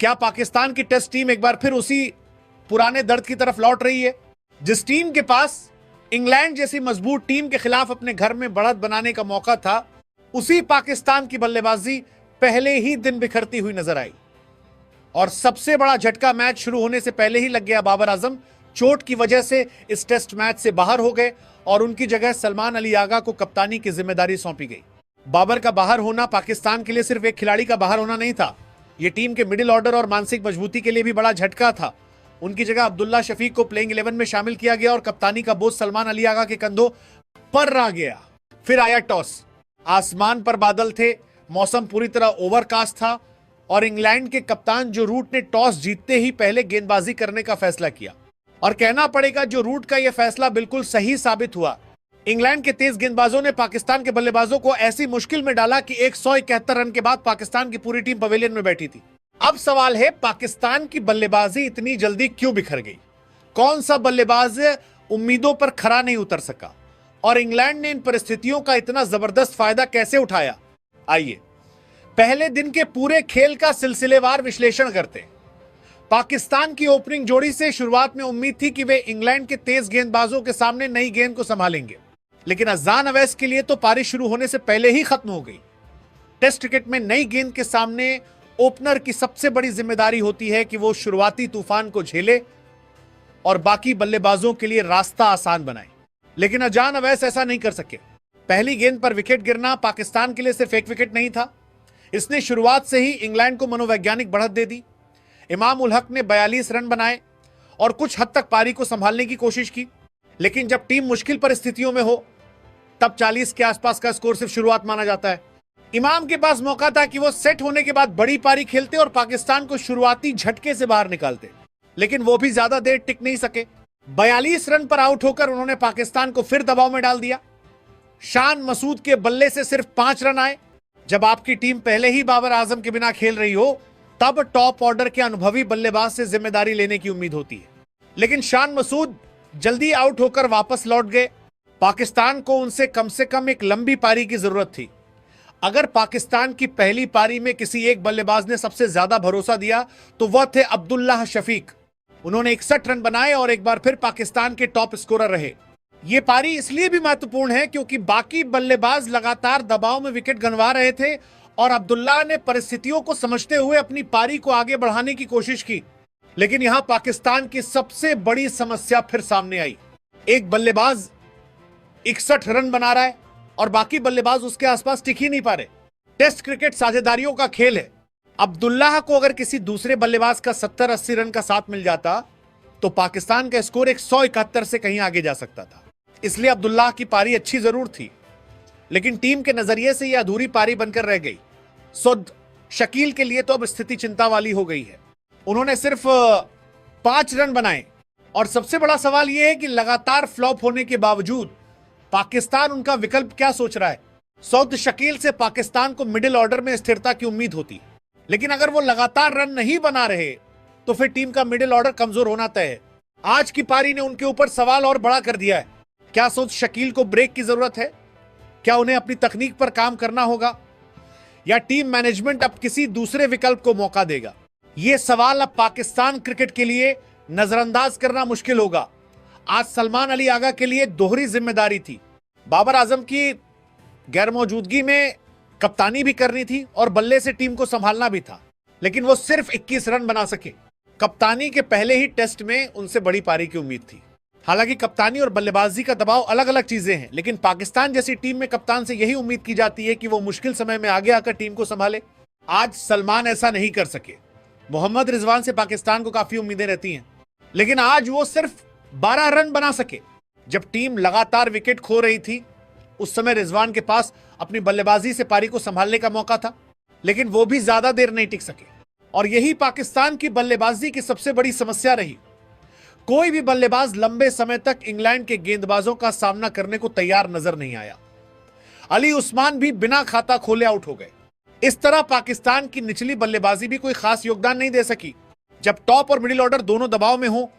क्या पाकिस्तान की test team एक बार फिर उसी पुराने दर्द की तरफ लौट रही है? जिस टीम के पास इंग्लैंड जैसी मजबूत टीम के खिलाफ अपने घर में बढ़त बनाने का मौका था, उसी पाकिस्तान की बल्लेबाजी पहले ही दिन बिखरती हुई नजर आई। और सबसे बड़ा झटका, मैच शुरू होने से पहले ही लग गया। बाबर आजम चोट की वजह से इस टेस्ट मैच से बाहर हो गए और उनकी जगह सलमान अली आगा को कप्तानी की जिम्मेदारी सौंपी गई। बाबर का बाहर होना पाकिस्तान के लिए सिर्फ एक खिलाड़ी का बाहर होना नहीं था, यह टीम के मिडिल ऑर्डर और मानसिक मजबूती के लिए भी बड़ा झटका था। उनकी जगह अब्दुल्ला शफीक को प्लेइंग 11 में शामिल किया गया और कप्तानी का बोझ सलमान अली आगा के कंधों पर रह गया। फिर आया टॉस। आसमान पर बादल थे, मौसम पूरी तरह ओवरकास्ट था और इंग्लैंड के कप्तान जो रूट ने टॉस जीतते ही पहले गेंदबाजी करने का फैसला किया। और कहना पड़ेगा जो रूट का यह फैसला बिल्कुल सही साबित हुआ। इंग्लैंड के तेज गेंदबाजों ने पाकिस्तान के बल्लेबाजों को ऐसी मुश्किल में डाला कि 171 रन के बाद पाकिस्तान की पूरी टीम पवेलियन में बैठी थी। अब सवाल है, पाकिस्तान की बल्लेबाजी इतनी जल्दी क्यों बिखर गई? कौन सा बल्लेबाज उम्मीदों पर खरा नहीं उतर सका और इंग्लैंड ने इन परिस्थितियों का इतना जबरदस्त फायदा कैसे उठाया? आइए पहले दिन के पूरे खेल का सिलसिलेवार विश्लेषण करते हैं। पाकिस्तान की ओपनिंग जोड़ी से शुरुआत में उम्मीद थी कि वे इंग्लैंड के तेज गेंदबाजों के सामने नई गेंद को संभालेंगे, लेकिन अजान अवैस के लिए तो पारी शुरू होने से पहले ही खत्म हो गई। टेस्ट क्रिकेट में नई गेंद के सामने ओपनर की सबसे बड़ी जिम्मेदारी होती है कि वो शुरुआती तूफान को झेले और बाकी बल्लेबाजों के लिए रास्ता आसान बनाए, लेकिन अजान अवैस ऐसा नहीं कर सके। पहली गेंद पर विकेट गिरना पाकिस्तान के लिए सिर्फ एक विकेट नहीं था, इसने शुरुआत से ही इंग्लैंड को मनोवैज्ञानिक बढ़त दे दी। इमाम उल हक ने 42 रन बनाए और कुछ हद तक पारी को संभालने की कोशिश की, लेकिन जब टीम मुश्किल परिस्थितियों में हो तब 40 के आसपास का स्कोर सिर्फ शुरुआत माना जाता है। इमाम के पास मौका था कि वो सेट होने के बाद बड़ी पारी खेलते और पाकिस्तान को शुरुआती झटके से बाहर निकालते, लेकिन वो भी ज्यादा देर टिक नहीं सके। 42 रन पर आउट होकर उन्होंने पाकिस्तान को फिर दबाव में डाल दिया। शान मसूद के बल्ले से सिर्फ 5 रन आए। जब आपकी टीम पहले ही बाबर आजम के बिना खेल रही हो तब टॉप ऑर्डर के अनुभवी बल्लेबाज से जिम्मेदारी लेने की उम्मीद होती है, लेकिन शान मसूद जल्दी आउट होकर वापस लौट गए। पाकिस्तान को उनसे कम एक लंबी पारी की जरूरत थी। अगर पाकिस्तान की पहली पारी में किसी एक बल्लेबाज ने सबसे ज्यादा भरोसा दिया तो वह थे अब्दुल्ला शफीक। उन्होंने 61 रन बनाए और एक बार फिर पाकिस्तान के टॉप स्कोरर रहे। यह पारी इसलिए भी महत्वपूर्ण है क्योंकि बाकी बल्लेबाज लगातार दबाव में विकेट गंवा रहे थे और अब्दुल्ला ने परिस्थितियों को समझते हुए अपनी पारी को आगे बढ़ाने की कोशिश की। लेकिन यहां पाकिस्तान की सबसे बड़ी समस्या फिर सामने आई। एक बल्लेबाज 61 रन बना रहा है और बाकी बल्लेबाज उसके आसपास टिक ही नहीं पा रहे। टेस्ट क्रिकेट साझेदारियों का खेल है। अब्दुल्लाह को अगर किसी दूसरे बल्लेबाज का 70-80 रन का साथ मिल जाता तो पाकिस्तान का स्कोर 171 से कहीं आगे जा सकता था। इसलिए अब्दुल्लाह की पारी अच्छी जरूर थी, लेकिन टीम के नजरिए से यह अधूरी पारी बनकर रह गई। सुद शकील के लिए तो अब स्थिति चिंता वाली हो गई है। उन्होंने सिर्फ 5 रन बनाए और सबसे बड़ा सवाल यह है कि लगातार फ्लॉप होने के बावजूद पाकिस्तान उनका विकल्प क्या सोच रहा है। सौद शकील से पाकिस्तान को मिडिल ऑर्डर में स्थिरता की उम्मीद होती, लेकिन अगर वो लगातार रन नहीं बना रहे तो फिर टीम का मिडिल ऑर्डर कमजोर होना तय है। आज की पारी ने उनके ऊपर सवाल और बड़ा कर दिया है। क्या सौद शकील को ब्रेक की जरूरत है? क्या उन्हें अपनी तकनीक पर काम करना होगा या टीम मैनेजमेंट अब किसी दूसरे विकल्प को मौका देगा? यह सवाल अब पाकिस्तान क्रिकेट के लिए नजरअंदाज करना मुश्किल होगा। आज सलमान अली आगा के लिए दोहरी जिम्मेदारी थी। बाबर आजम की गैर मौजूदगी में कप्तानी भी करनी थी और बल्ले से टीम को संभालना भी था, लेकिन वो सिर्फ 21 रन बना सके। कप्तानी के पहले ही टेस्ट में उनसे बड़ी पारी की उम्मीद थी। हालांकि कप्तानी और बल्लेबाजी का दबाव अलग अलग चीजें हैं, लेकिन पाकिस्तान जैसी टीम में कप्तान से यही उम्मीद की जाती है कि वो मुश्किल समय में आगे आकर टीम को संभाले। आज सलमान ऐसा नहीं कर सके। मोहम्मद रिजवान से पाकिस्तान को काफी उम्मीदें रहती हैं, लेकिन आज वो सिर्फ 12 रन बना सके। जब टीम लगातार विकेट खो रही थी उस समय रिजवान के पास अपनी बल्लेबाजी से पारी को संभालने का मौका था, लेकिन वो भी ज्यादा देर नहीं टिक सके और यही पाकिस्तान की बल्लेबाजी की सबसे बड़ी समस्या रही। कोई भी बल्लेबाज लंबे समय तक इंग्लैंड के गेंदबाजों का सामना करने को तैयार नजर नहीं आया। अली उस्मान भी बिना खाता खोले आउट हो गए। इस तरह पाकिस्तान की निचली बल्लेबाजी भी कोई खास योगदान नहीं दे सकी। जब टॉप और मिडिल ऑर्डर दोनों दबाव में हो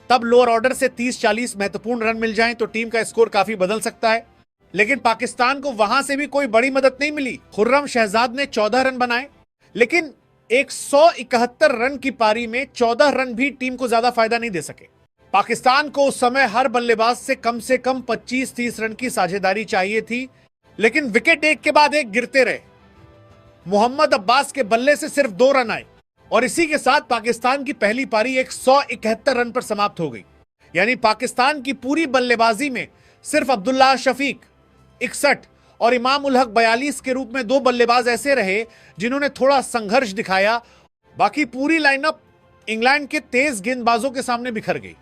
तब लोअर ऑर्डर से 30-40 महत्वपूर्ण रन मिल जाएं तो टीम का स्कोर काफी बदल सकता है, लेकिन पाकिस्तान को वहां से भी कोई बड़ी मदद नहीं मिली। खुर्रम शहजाद ने 14 रन बनाए, लेकिन 171 रन की पारी में 14 रन भी टीम को ज्यादा फायदा नहीं दे सके। पाकिस्तान को उस समय हर बल्लेबाज से कम 25-30 रन की साझेदारी चाहिए थी, लेकिन विकेट एक के बाद एक गिरते रहे। मोहम्मद अब्बास के बल्ले से सिर्फ 2 रन आए और इसी के साथ पाकिस्तान की पहली पारी 171 रन पर समाप्त हो गई। यानी पाकिस्तान की पूरी बल्लेबाजी में सिर्फ अब्दुल्लाह शफीक 61 और इमाम उल हक 42 के रूप में 2 बल्लेबाज ऐसे रहे जिन्होंने थोड़ा संघर्ष दिखाया। बाकी पूरी लाइनअप इंग्लैंड के तेज गेंदबाजों के सामने बिखर गई।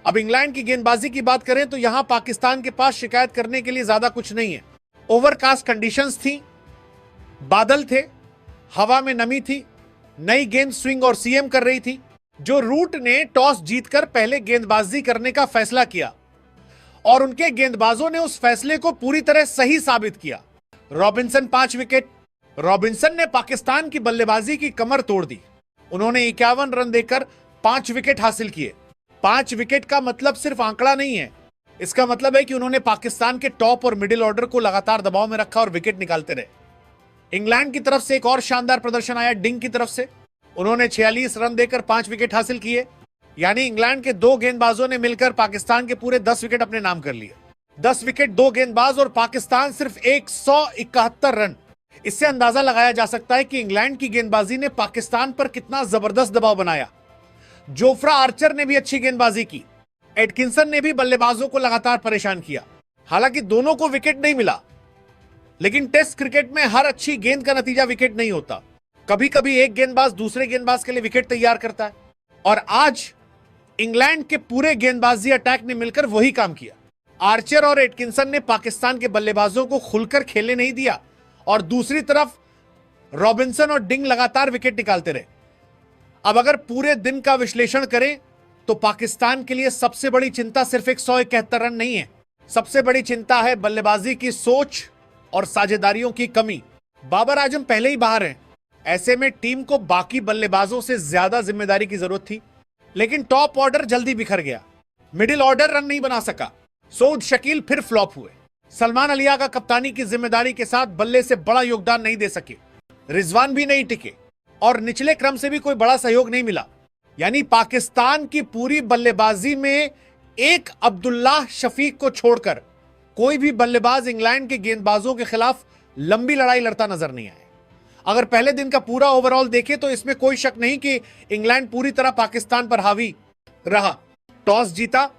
अब इंग्लैंड की गेंदबाजी की बात करें तो यहां पाकिस्तान के पास शिकायत करने के लिए ज्यादा कुछ नहीं है। ओवरकास्ट कंडीशंस थी, बादल थे, हवा में नमी थी, नई गेंद स्विंग और सीएम कर रही थी। जो रूट ने टॉस जीतकर पहले गेंदबाजी करने का फैसला किया और उनके गेंदबाजों ने उस फैसले को पूरी तरह सही साबित किया। Robinson 5 wicket. रॉबिन्सन ने पाकिस्तान की बल्लेबाजी की कमर तोड़ दी। उन्होंने 51 रन देकर 5 विकेट हासिल किए। 5 विकेट का मतलब सिर्फ आंकड़ा नहीं है, इसका मतलब है कि उन्होंने पाकिस्तान के टॉप और मिडिल ऑर्डर को लगातार दबाव में रखा और विकेट निकालते रहे। इंग्लैंड की तरफ से एक और शानदार प्रदर्शन आया डिंग की तरफ से। उन्होंने 46 रन देकर 5 विकेट हासिल किए। यानी इंग्लैंड के 2 गेंदबाजों ने मिलकर पाकिस्तान के पूरे 10 विकेट अपने नाम कर लिए। 10 विकेट 2 गेंदबाज और पाकिस्तान सिर्फ 171 रन। इससे अंदाजा लगाया जा सकता है कि इंग्लैंड की गेंदबाजी ने पाकिस्तान पर कितना जबरदस्त दबाव बनाया। जोफ्रा आर्चर ने भी अच्छी गेंदबाजी की। एटकिंसन ने भी बल्लेबाजों को लगातार परेशान किया। हालांकि दोनों को विकेट नहीं मिला, लेकिन टेस्ट क्रिकेट में हर अच्छी गेंद का नतीजा विकेट नहीं होता। कभी कभी एक गेंदबाज दूसरे गेंदबाज के लिए विकेट तैयार करता है और आज इंग्लैंड के पूरे गेंदबाजी अटैक ने मिलकर वही काम किया। आर्चर और एटकिंसन ने पाकिस्तान के बल्लेबाजों को खुलकर खेलने नहीं दिया और दूसरी तरफ रॉबिन्सन और डिंग लगातार विकेट निकालते रहे। अब अगर पूरे दिन का विश्लेषण करें तो पाकिस्तान के लिए सबसे बड़ी चिंता सिर्फ 171 रन नहीं है। सबसे बड़ी चिंता है बल्लेबाजी की सोच और साझेदारियों की कमी। बाबर आजम पहले ही बाहर हैं। ऐसे में टीम को बाकी बल्लेबाजों से ज्यादा जिम्मेदारी की जरूरत थी, लेकिन टॉप ऑर्डर जल्दी बिखर गया। मिडिल ऑर्डर रन नहीं बना सका। सऊद शकील फिर फ्लॉप हुए। सलमान अलिया का कप्तानी की जिम्मेदारी के साथ बल्ले से बड़ा योगदान नहीं दे सके। रिजवान भी नहीं टिके और निचले क्रम से भी कोई बड़ा सहयोग नहीं मिला। यानी पाकिस्तान की पूरी बल्लेबाजी में एक अब्दुल्लाह शफीक को छोड़कर कोई भी बल्लेबाज इंग्लैंड के गेंदबाजों के खिलाफ लंबी लड़ाई लड़ता नजर नहीं आया। अगर पहले दिन का पूरा ओवरऑल देखें तो इसमें कोई शक नहीं कि इंग्लैंड पूरी तरह पाकिस्तान पर हावी रहा। टॉस जीता,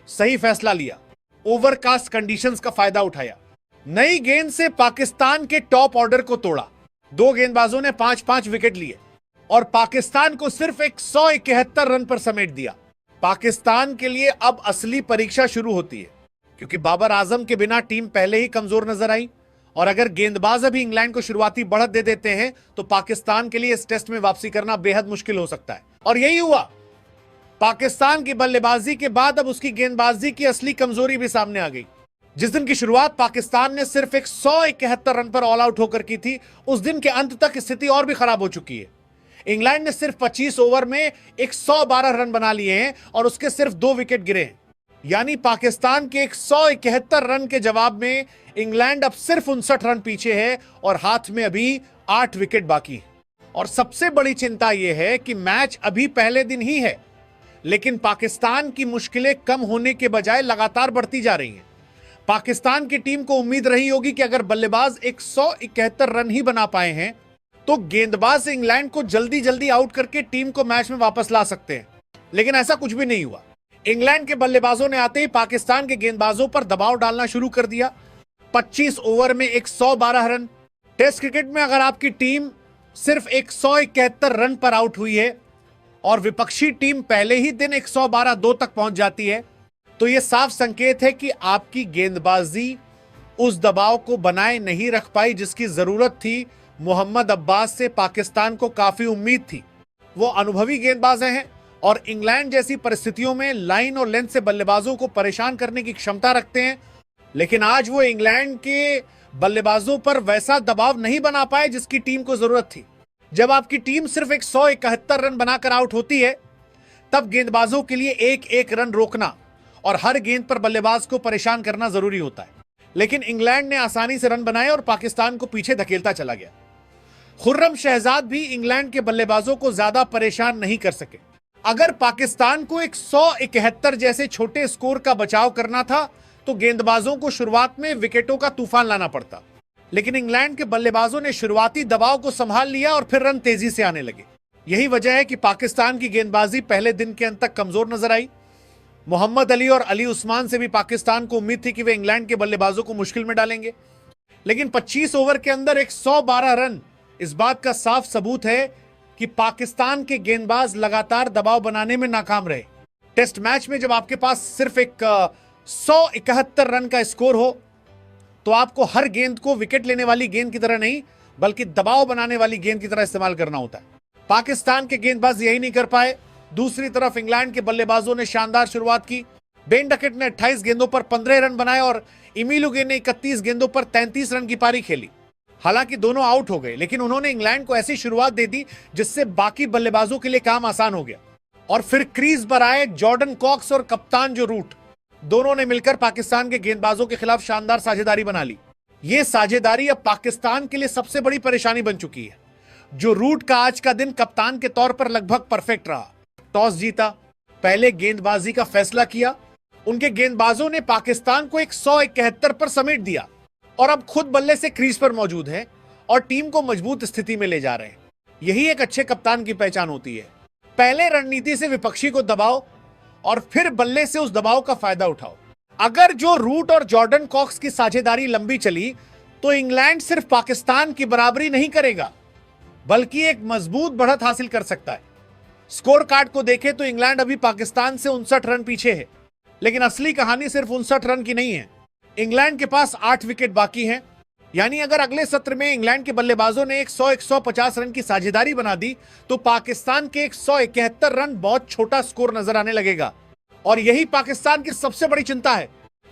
सही फैसला लिया, ओवरकास्ट कंडीशंस का फायदा उठाया, नई गेंद से पाकिस्तान के टॉप ऑर्डर को तोड़ा। 2 गेंदबाजों ने 5-5 विकेट लिए और पाकिस्तान को सिर्फ 171 रन पर समेट दिया। पाकिस्तान के लिए अब असली परीक्षा शुरू होती है, क्योंकि बाबर आजम के बिना टीम पहले ही कमजोर नजर आई और अगर गेंदबाज अभी इंग्लैंड को शुरुआती बढ़त दे देते हैं तो पाकिस्तान के लिए इस टेस्ट में वापसी करना बेहद मुश्किल हो सकता है। और यही हुआ। पाकिस्तान की बल्लेबाजी के बाद अब उसकी गेंदबाजी की असली कमजोरी भी सामने आ गई। जिस दिन की शुरुआत पाकिस्तान ने सिर्फ 171 रन पर ऑल आउट होकर की थी, उस दिन के अंत तक स्थिति और भी खराब हो चुकी है। इंग्लैंड ने सिर्फ 25 ओवर में 112 रन बना लिए हैं और उसके सिर्फ 2 विकेट गिरे हैं। यानी पाकिस्तान के 171 रन के जवाब में इंग्लैंड अब सिर्फ 59 रन पीछे है और हाथ में अभी 8 विकेट बाकी है। और सबसे बड़ी चिंता यह है कि मैच अभी पहले दिन ही है, लेकिन पाकिस्तान की मुश्किलें कम होने के बजाय लगातार बढ़ती जा रही हैं। पाकिस्तान की टीम को उम्मीद रही होगी कि अगर बल्लेबाज 171 रन ही बना पाए हैं तो गेंदबाज इंग्लैंड को जल्दी जल्दी आउट करके टीम को मैच में वापस ला सकते हैं, लेकिन ऐसा कुछ भी नहीं हुआ। इंग्लैंड के बल्लेबाजों ने आते ही पाकिस्तान के गेंदबाजों पर दबाव डालना शुरू कर दिया। 25 ओवर में 112 रन। टेस्ट क्रिकेट में अगर आपकी टीम सिर्फ 171 रन पर आउट हुई है और विपक्षी टीम पहले ही दिन 112-2 तक पहुंच जाती है तो यह साफ संकेत है कि आपकी गेंदबाजी उस दबाव को बनाए नहीं रख पाई जिसकी जरूरत थी। मोहम्मद अब्बास से पाकिस्तान को काफी उम्मीद थी। वो अनुभवी गेंदबाज हैं और इंग्लैंड जैसी परिस्थितियों में लाइन और लेंथ से बल्लेबाजों को परेशान करने की क्षमता रखते हैं, लेकिन आज वो इंग्लैंड के बल्लेबाजों पर वैसा दबाव नहीं बना पाए जिसकी टीम को जरूरत थी। जब आपकी टीम सिर्फ 171 रन बनाकर आउट होती है तब गेंदबाजों के लिए एक एक रन रोकना और हर गेंद पर बल्लेबाज को परेशान करना जरूरी होता है। लेकिन इंग्लैंड ने आसानी से रन बनाए और पाकिस्तान को पीछे धकेलता चला गया। खुर्रम शहजाद भी इंग्लैंड के बल्लेबाजों को ज्यादा परेशान नहीं कर सके। अगर पाकिस्तान को एक 171 जैसे छोटे स्कोर का बचाव करना था तो गेंदबाजों को शुरुआत में विकेटों का तूफान लाना पड़ता, लेकिन इंग्लैंड के बल्लेबाजों ने शुरुआती दबाव को संभाल लिया और फिर रन तेजी से आने लगे। यही वजह है कि पाकिस्तान की गेंदबाजी पहले दिन के अंत तक कमजोर नजर आई। मोहम्मद अली और अली उस्मान से भी पाकिस्तान को उम्मीद थी कि वे इंग्लैंड के बल्लेबाजों को मुश्किल में डालेंगे, लेकिन 25 ओवर के अंदर 112 रन इस बात का साफ सबूत है कि पाकिस्तान के गेंदबाज लगातार दबाव बनाने में नाकाम रहे। टेस्ट मैच में जब आपके पास सिर्फ एक 171 रन का स्कोर हो तो आपको हर गेंद को विकेट लेने वाली गेंद की तरह नहीं बल्कि दबाव बनाने वाली गेंद की तरह इस्तेमाल करना होता है। पाकिस्तान के गेंदबाज यही नहीं कर पाए। दूसरी तरफ इंग्लैंड के बल्लेबाजों ने शानदार शुरुआत की। बेन डकेट ने 28 गेंदों पर 15 रन बनाए और इमिलुगे ने 31 गेंदों पर 33 रन की पारी खेली। हालांकि दोनों आउट हो गए, लेकिन उन्होंने इंग्लैंड को ऐसी शुरुआत दे दी जिससे बाकी बल्लेबाजों के लिए काम आसान हो गया। और फिर क्रीज पर आए जॉर्डन कॉक्स और कप्तान जो रूट, दोनों ने मिलकर पाकिस्तान के गेंदबाजों के खिलाफ शानदार साझेदारी बना ली। यह साझेदारी अब पाकिस्तान के लिए सबसे बड़ी परेशानी बन चुकी है। जो रूट का आज का दिन कप्तान के तौर पर लगभग परफेक्ट रहा। टॉस जीता, पहले गेंदबाजी का फैसला किया, उनके गेंदबाजों ने पाकिस्तान को 171 पर समेट दिया और अब खुद बल्ले से क्रीज पर मौजूद है और टीम को मजबूत स्थिति में ले जा रहे हैं। यही एक अच्छे कप्तान की पहचान होती है। पहले रणनीति से विपक्षी को दबाओ और फिर बल्ले से उस दबाव का फायदा उठाओ। अगर जो रूट और जॉर्डन कॉक्स की साझेदारी लंबी चली तो इंग्लैंड सिर्फ पाकिस्तान की बराबरी नहीं करेगा बल्कि एक मजबूत बढ़त हासिल कर सकता है। स्कोर कार्ड को देखें तो इंग्लैंड अभी पाकिस्तान से 59 रन पीछे है, लेकिन असली कहानी सिर्फ 59 रन की नहीं है। इंग्लैंड के पास 8 विकेट बाकी हैं। यानी अगर अगले सत्र में इंग्लैंड के बल्लेबाजों ने 100-150 रन की साझेदारी बना दी तो पाकिस्तान के 171 रन बहुत छोटा स्कोर नजर आने लगेगा। और यही पाकिस्तान की सबसे बड़ी चिंता है,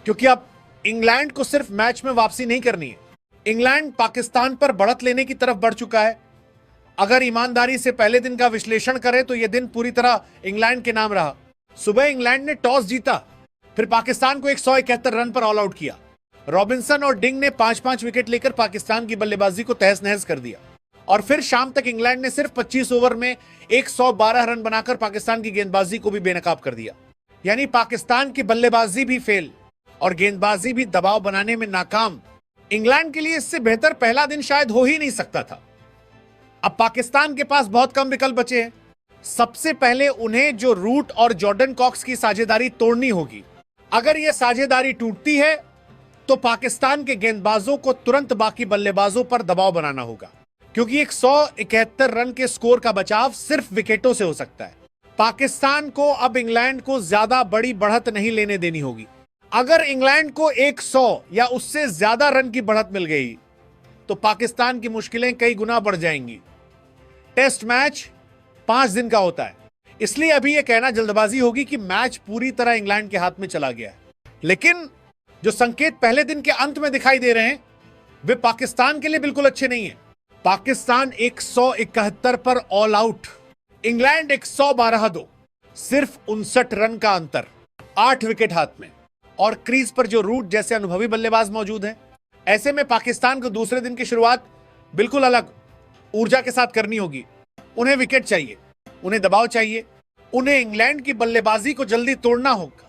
क्योंकि अब इंग्लैंड को सिर्फ मैच में वापसी नहीं करनी है। इंग्लैंड पाकिस्तान पर बढ़त लेने की तरफ बढ़ चुका है। अगर ईमानदारी से पहले दिन का विश्लेषण करें तो यह दिन पूरी तरह इंग्लैंड के नाम रहा। सुबह इंग्लैंड ने टॉस जीता, फिर पाकिस्तान को 171 रन पर ऑल आउट किया। रॉबिन्सन और डिंग ने 5-5 विकेट लेकर पाकिस्तान की बल्लेबाजी को तहस नहस कर दिया और फिर शाम तक इंग्लैंड ने सिर्फ 25 ओवर में 112 रन बनाकर पाकिस्तान की गेंदबाजी को भी बेनकाब कर दिया। यानी पाकिस्तान की बल्लेबाजी भी फेल और गेंदबाजी भी दबाव बनाने में नाकाम। इंग्लैंड के लिए इससे बेहतर पहला दिन शायद हो ही नहीं सकता था। अब पाकिस्तान के पास बहुत कम विकल्प बचे हैं। सबसे पहले उन्हें जो रूट और जॉर्डन कॉक्स की साझेदारी तोड़नी होगी। अगर यह साझेदारी टूटती है तो पाकिस्तान के गेंदबाजों को तुरंत बाकी बल्लेबाजों पर दबाव बनाना होगा, क्योंकि 171 रन के स्कोर का बचाव सिर्फ विकेटों से हो सकता है। पाकिस्तान को अब इंग्लैंड को ज्यादा बड़ी बढ़त नहीं लेने देनी होगी। अगर इंग्लैंड को 100 या उससे ज्यादा रन की बढ़त मिल गई तो पाकिस्तान की मुश्किलें कई गुना बढ़ जाएंगी। टेस्ट मैच 5 दिन का होता है, इसलिए अभी यह कहना जल्दबाजी होगी कि मैच पूरी तरह इंग्लैंड के हाथ में चला गया है। लेकिन जो संकेत पहले दिन के अंत में दिखाई दे रहे हैं वे पाकिस्तान के लिए बिल्कुल अच्छे नहीं है। पाकिस्तान 171 पर ऑल आउट, इंग्लैंड 112-2, सिर्फ 59 रन का अंतर, 8 विकेट हाथ में और क्रीज पर जो रूट जैसे अनुभवी बल्लेबाज मौजूद हैं। ऐसे में पाकिस्तान को दूसरे दिन की शुरुआत बिल्कुल अलग ऊर्जा के साथ करनी होगी। उन्हें विकेट चाहिए, उन्हें दबाव चाहिए, उन्हें इंग्लैंड की बल्लेबाजी को जल्दी तोड़ना होगा।